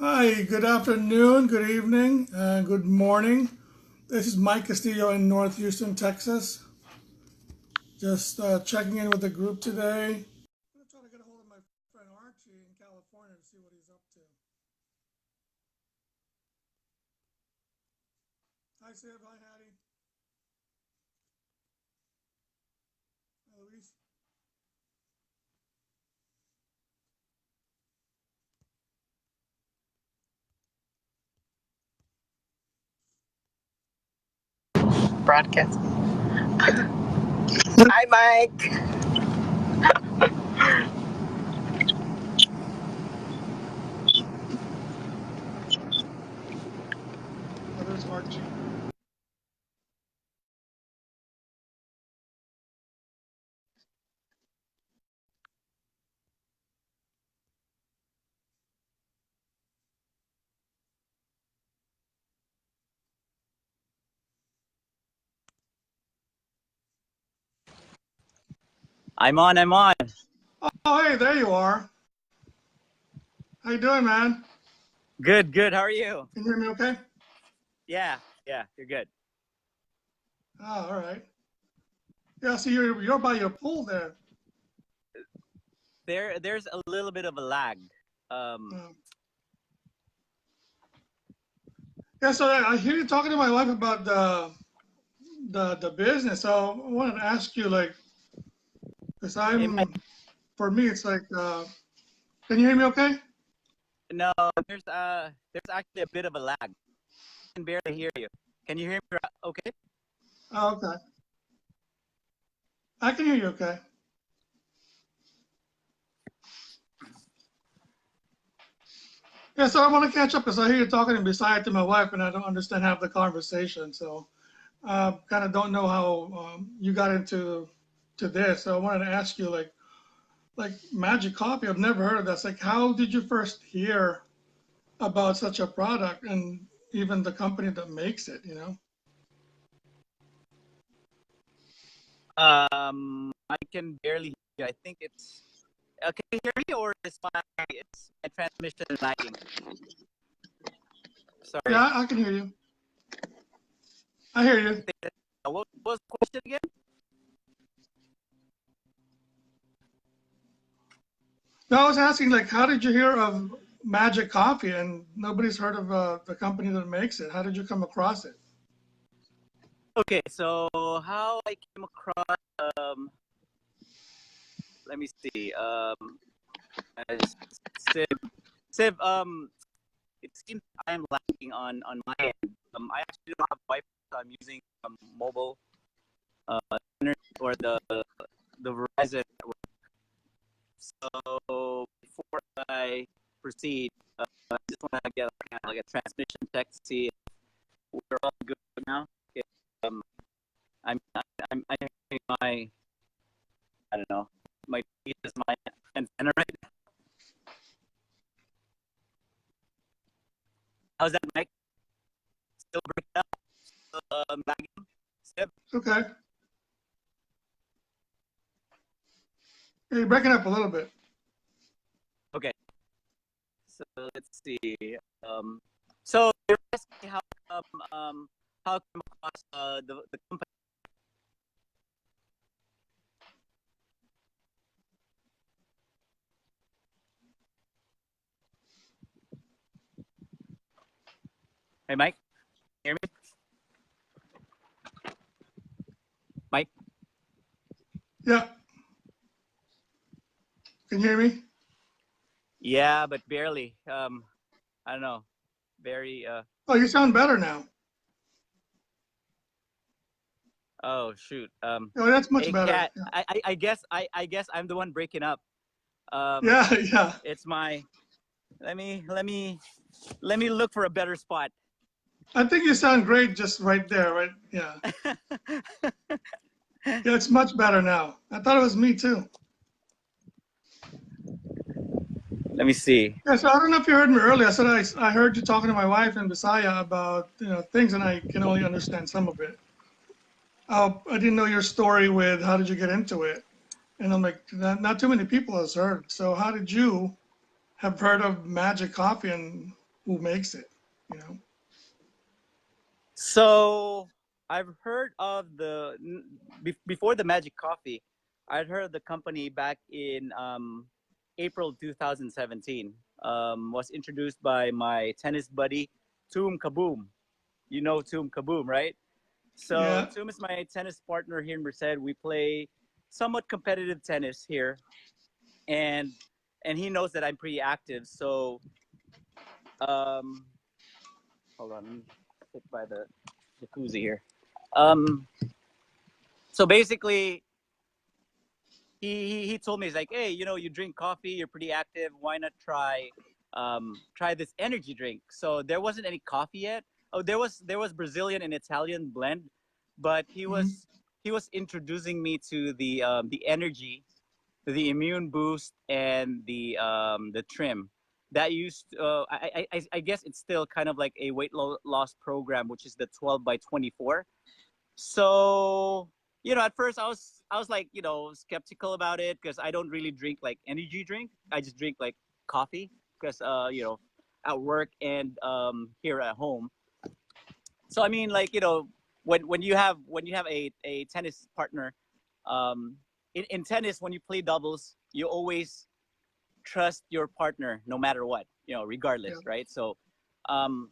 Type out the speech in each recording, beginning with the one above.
Hi, good afternoon, good evening, good morning. This is Mike Castillo in North Houston, Texas. Just checking in with the group today. I'm gonna try to get a hold of my friend Archie in California to see what he's up to. Hi, Sib. Hi, Hattie. Hi, Luis. Broadcast. Hi, Mike. Oh, there's Archie. I'm on. I'm on. Oh, hey, there you are. How you doing, man? Good, good. How are you? Can you hear me okay? Yeah, yeah. You're good. Oh, all right. Yeah, so you're by your pool there. There's a little bit of a lag. Um, Um, yeah, so I hear you talking to my wife about the business. So I wanted to ask you, like, because hey, Mike. for me, it's like, can you hear me okay? No, there's actually a bit of a lag. I can barely hear you. Can you hear me? Okay. Oh, okay. I can hear you okay. Yeah, so I want to catch up because I hear you talking beside to my wife and I don't understand half the conversation. So kind of don't know how you got into this. So I wanted to ask you, like Magic Coffee, I've never heard of that. It's like, how did you first hear about such a product and even the company that makes it, you know? I can barely hear you. I think it's. Can you hear me, or is my transmission lagging? Sorry. Yeah, I can hear you. I hear you. What was the question again? No, I was asking, like, how did you hear of Magic Coffee and nobody's heard of the company that makes it? How did you come across it? Okay, so how I came across. Let me see. As Siv, Siv, it seems I am lagging on my end. I actually don't have Wi-Fi, so I'm using mobile internet or the Verizon network. So before I proceed, I just want to get like a transmission check to see if we're all good now. If, um, I'm hearing my, I don't know, is my antenna right? How's that, Mike? Still breaking up? Still lagging? Siv? Okay. You're breaking up a little bit. Okay. So let's see. Um, so you're asking how come across the company? Hey, Mike, hear me? Mike? Yeah. Can you hear me? Yeah, but barely. I don't know. Very. Oh, you sound better now. Oh shoot. Oh, that's much Hey, better. cat. Yeah. I guess I'm the one breaking up. Um, Yeah. Yeah. it's my. Let me look for a better spot. I think you sound great just right there, right? Yeah. Yeah, it's much better now. I thought it was me too. Let me see. Yeah, so I don't know if you heard me earlier. I said I heard you talking to my wife and Bisaya about things, and I can only understand some of it. I didn't know your story with how did you get into it, and I'm like, not too many people has heard. So how did you have heard of Magic Coffee, and who makes it, you know. So I've heard of before the Magic Coffee. I'd heard of the company back in April 2017. Was introduced by my tennis buddy Toom Kaboom. You know Toom Kaboom, right? So Yeah. Toom is my tennis partner here in Merced. We play somewhat competitive tennis here, and he knows that I'm pretty active. So um, hold on, let me sit by the jacuzzi here. Um, so basically, he told me, he's like, hey, you know, you drink coffee, you're pretty active. Why not try this energy drink? So there wasn't any coffee yet. Oh, there was Brazilian and Italian blend, but Mhm. he was introducing me to the energy, the immune boost, and the trim. That used I guess it's still kind of like a loss program, which is the 12 by 24. So, at first I was like, skeptical about it because I don't really drink like energy drink. I just drink like coffee because at work and here at home. So I mean, like, when you have a tennis partner, um in tennis, when you play doubles, you always trust your partner no matter what, Yeah. regardless, right? So um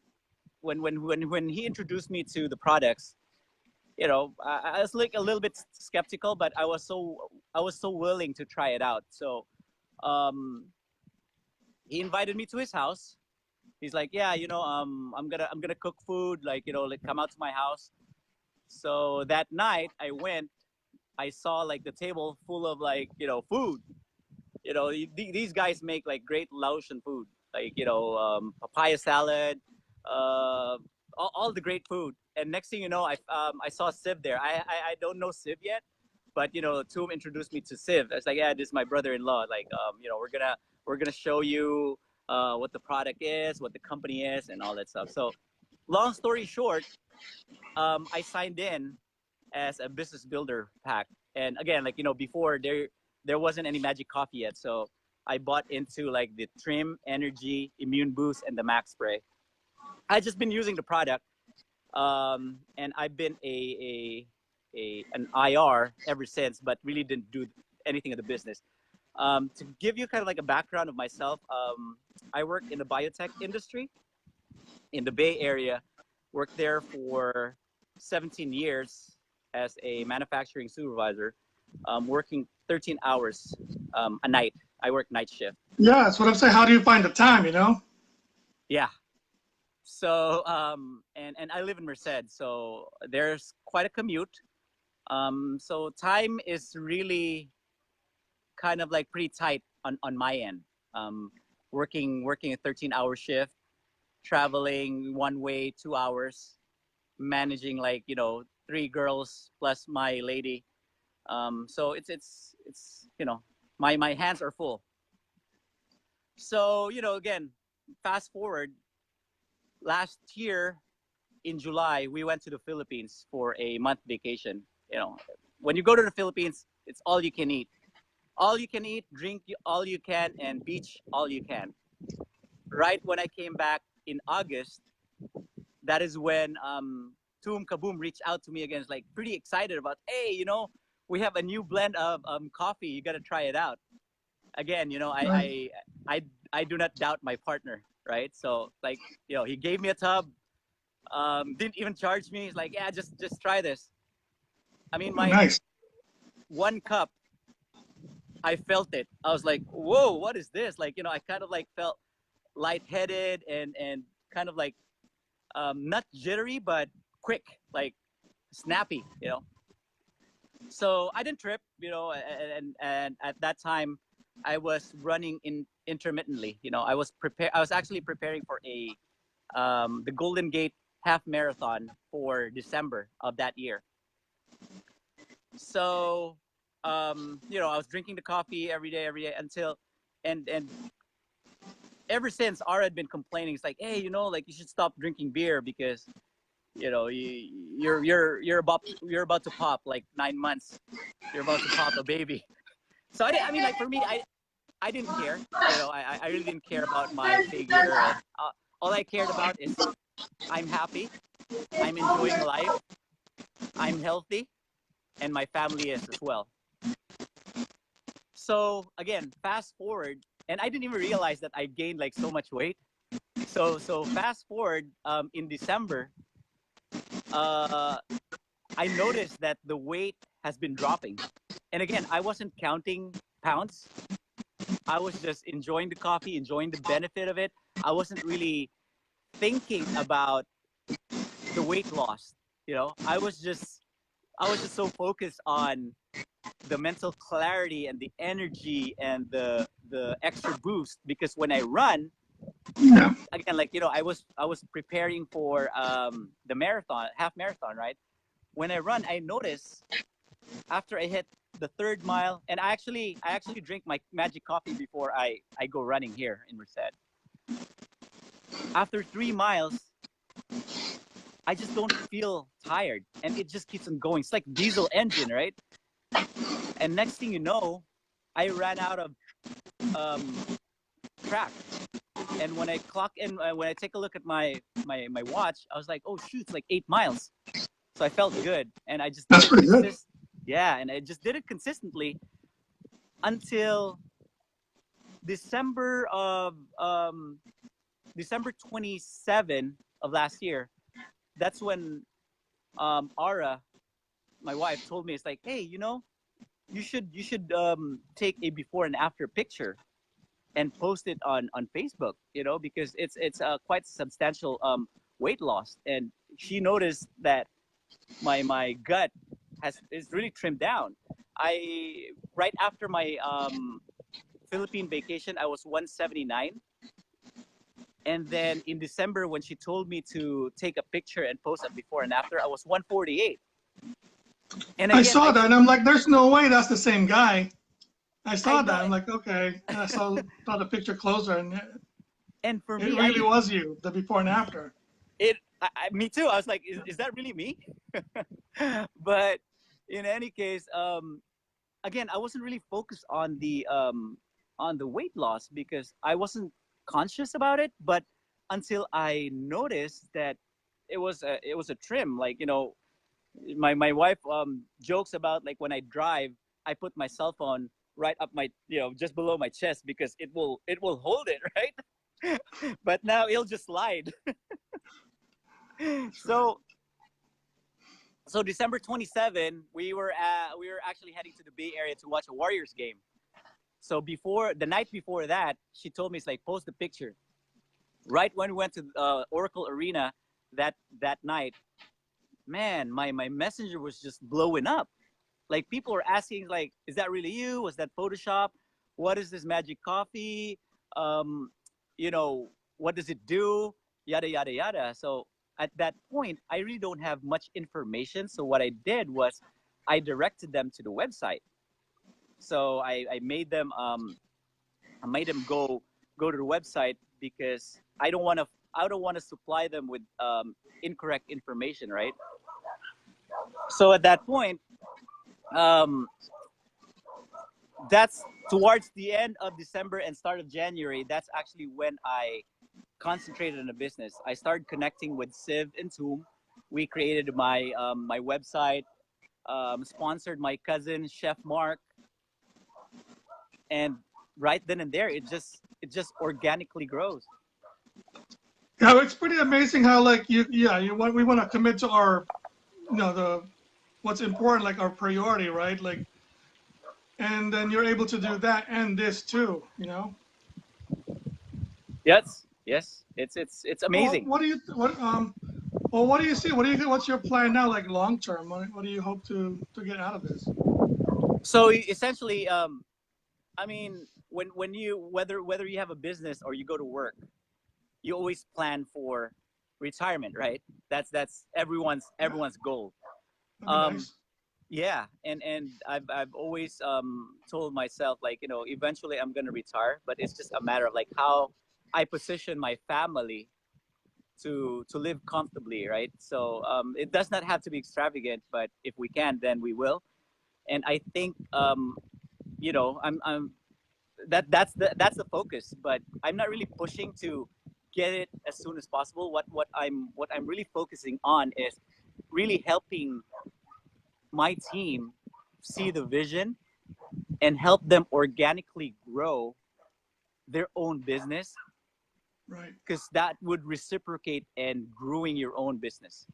when he introduced me to the products, I was like a little bit skeptical, but I was so willing to try it out. So um, he invited me to his house. He's like, yeah, I'm gonna cook food, like, like, come out to my house. So that night I went. I saw like the table full of, like, food. These guys make like great Laotian food, like, papaya salad, all the great food. And next thing you know, I saw Siv there. I don't know Siv yet, but Toom introduced me to Siv. It's like, yeah, this is my brother-in-law. Like, we're gonna show you what the product is, what the company is, and all that stuff. So, long story short, I signed in as a business builder pack. And again, like, before, there wasn't any magic coffee yet. So I bought into like the trim, energy, immune boost, and the max spray. I just been using the product, and I've been an IR ever since, but really didn't do anything in the business. To give you kind of like a background of myself, I work in the biotech industry in the Bay Area. Worked there for 17 years as a manufacturing supervisor, working 13 hours a night. I work night shift. Yeah, that's what I'm saying. How do you find the time, you know? Yeah. So and I live in Merced, so there's quite a commute. So time is really kind of like pretty tight on my end. Um, working a 13-hour shift, traveling one way 2 hours, managing, like, three girls plus my lady. So it's my hands are full. So, again, fast forward, last year in July, we went to the Philippines for a month vacation. When you go to the Philippines, it's all you can eat. All you can eat, drink all you can, and beach all you can. Right when I came back in August, that is when Toom Kaboom reached out to me again. It's like pretty excited about, hey, we have a new blend of coffee. You got to try it out. Again, Right. I do not doubt my partner, right? So, like, he gave me a tub, didn't even charge me. He's like, yeah, just try this. I mean, Oh, my nice. one cup, I felt it. I was like, whoa, what is this? Like, I kind of like felt lightheaded and kind of like not jittery, but quick, like snappy. So I didn't trip, and at that time, I was running in intermittently. I was actually preparing for the Golden Gate half marathon for December of that year. So, I was drinking the coffee every day until, and ever since, Ara had been complaining. It's like, hey, like, you should stop drinking beer because you're about to pop like 9 months. You're about to pop a baby. So I mean, like, for me, I didn't care. I really didn't care about my figure, and all I cared about is I'm happy, I'm enjoying life, I'm healthy, and my family is as well. So again, fast forward, and I didn't even realize that I gained like so much weight. So fast forward in December, uh, I noticed that the weight has been dropping. And again, I wasn't counting pounds. I was just enjoying the coffee, enjoying the benefit of it. I wasn't really thinking about the weight loss. You know, I was just so focused on the mental clarity and the energy and the extra boost, because when I run, Yeah. again, like, I was preparing for the marathon, half marathon, right? When I run, I notice after I hit the third mile, and I actually drink my magic coffee before I go running here in Merced. After 3 miles, I just don't feel tired, and it just keeps on going. It's like diesel engine, right? And next thing you know, I ran out of um, track. And when I clock in, when I take a look at my watch, I was like, oh shoot, it's like 8 miles. So I felt good, and I just did That's it pretty good. Yeah, and I just did it consistently until December of December 27 of last year. That's when Ara, my wife, told me, it's like, hey, you should take a before and after picture and post it on Facebook, because it's quite substantial weight loss. And she noticed that my gut is really trimmed down. I Right after my Philippine vacation, I was 179, and then in December, when she told me to take a picture and post a before and after, I was 148. And I again, saw that and I'm like, there's no way that's the same guy. I I saw know, that. I'm like, okay. And I saw the picture closer and and for it me, really was you, the before and after. me too. I was like, is that really me? But in any case, again, I wasn't really focused on the weight loss because I wasn't conscious about it. But until I noticed that it was a trim, like, my wife jokes about, like, when I drive, I put my cell phone right up my, just below my chest, because it will hold it, right? But now it'll just slide. That's right. So December 27, we were actually heading to the Bay Area to watch a Warriors game. So before the night before that, she told me, it's like, post the picture. Right when we went to Oracle Arena that night, man, my messenger was just blowing up. Like, people were asking, like, is that really you? Was that Photoshop? What is this magic coffee? Um, what does it do? Yada yada yada. So at that point, I really don't have much information. So what I did was I directed them to the website. So I made them go to the website, because I don't want to supply them with incorrect information, right? So at that point, um, that's towards the end of December and start of January. That's actually when I concentrated on the business. I started connecting with Civ and Toom. We created my website, sponsored my cousin Chef Mark, and right then and there, it just organically grows. Yeah, it's pretty amazing how like we want to commit to our the what's important, like our priority, right? Like, and then you're able to do that and this too. Yes, yes, it's Well, amazing. what do you see? What's your plan now, like long term? What do you hope to get out of this? So essentially, I mean, when you whether you have a business or you go to work, you always plan for retirement, right? That's Yeah, everyone's goal. that'd be Um, nice. yeah, and I've always told myself, like, eventually I'm gonna retire, but it's just a matter of, like, how I position my family to live comfortably, right? So it does not have to be extravagant, but if we can, then we will. And I think I'm that's the focus, but I'm not really pushing to get it as soon as possible. What I'm really focusing on is really helping my team see the vision and help them organically grow their own business, Right. because that would reciprocate and growing your own business.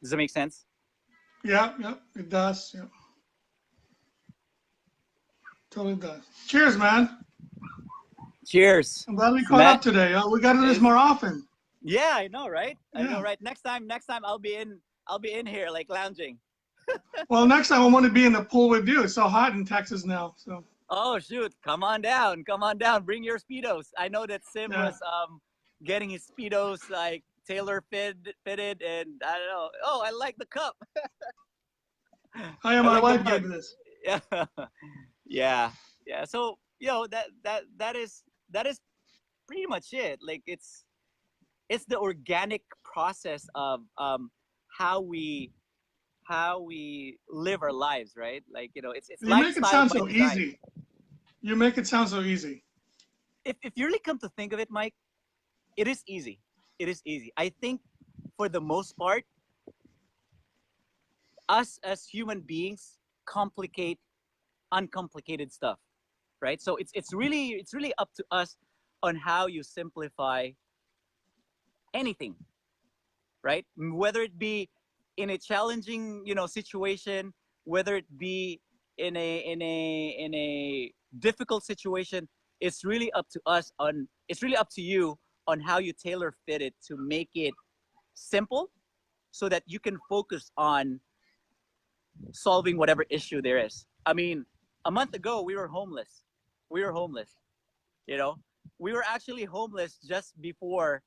Does that make sense? Yeah, yeah, it does. Yeah, totally does. Cheers, man. Cheers. I'm glad we So caught Matt up today. We got to do this is, more often. yeah, I know, right? I know, Yeah. right? Next time I'll be in here like lounging. Well, next time I want to be in the pool with you. It's so hot in Texas now. So Oh shoot, come on down. Come on down. Bring your speedos. I know that Sim yeah, was getting his speedos like tailor fitted, and I don't know. Oh, I like the cup. I and I my like the wife mug. gave this. Yeah. Yeah. Yeah. So, that is pretty much it. Like it's the organic process of how we live our lives, right? Like, it's You make it lifestyle sound by so design. easy. You make it sound so easy. If you really come to think of it, Mike, it is easy. It is easy. I think for the most part, us as human beings complicate uncomplicated stuff, right? So it's really up to us on how you simplify anything, right? Whether it be in a challenging, situation, whether it be in a difficult situation, it's really up to you on how you tailor fit it to make it simple, so that you can focus on solving whatever issue there is. I mean, a month ago we were homeless. We were homeless, you know. We were actually homeless just before,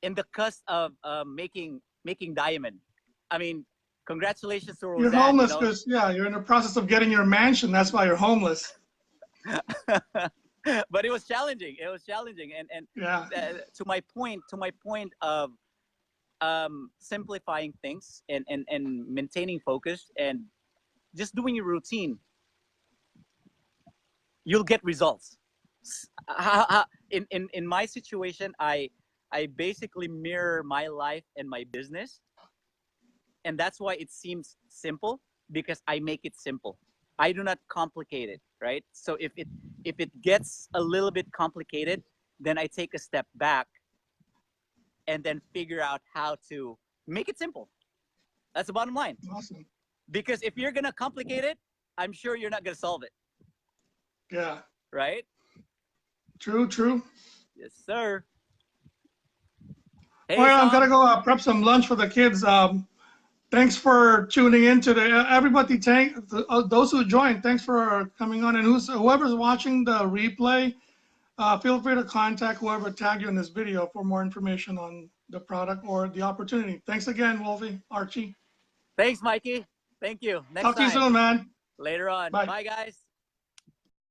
in the cusp of making diamond. I mean, congratulations to You're Roseanne. homeless because yeah, you're in the process of getting your mansion. That's why you're homeless. But it was challenging. It was challenging, and Yeah, to my point of simplifying things and maintaining focus and just doing your routine, you'll get results. In my situation, I basically mirror my life and my business, and that's why it seems simple, because I make it simple. I do not complicate it, right? So if it gets a little bit complicated, then I take a step back and then figure out how to make it simple. That's the bottom line. awesome. Because if you're gonna complicate it, I'm sure you're not gonna solve it, Yeah, right? true, true. Yes, sir. All Hey, right, I'm gonna Sean. go prep some lunch for the kids. Thanks for tuning in today, everybody. Those who joined. Thanks for coming on, and whoever's watching the replay. Feel free to contact whoever tagged you in this video for more information on the product or the opportunity. Thanks again, Wolfie, Archie. Thanks, Mikey. Thank you. Next Talk to you time. soon, man. Later on. Bye. Bye, guys.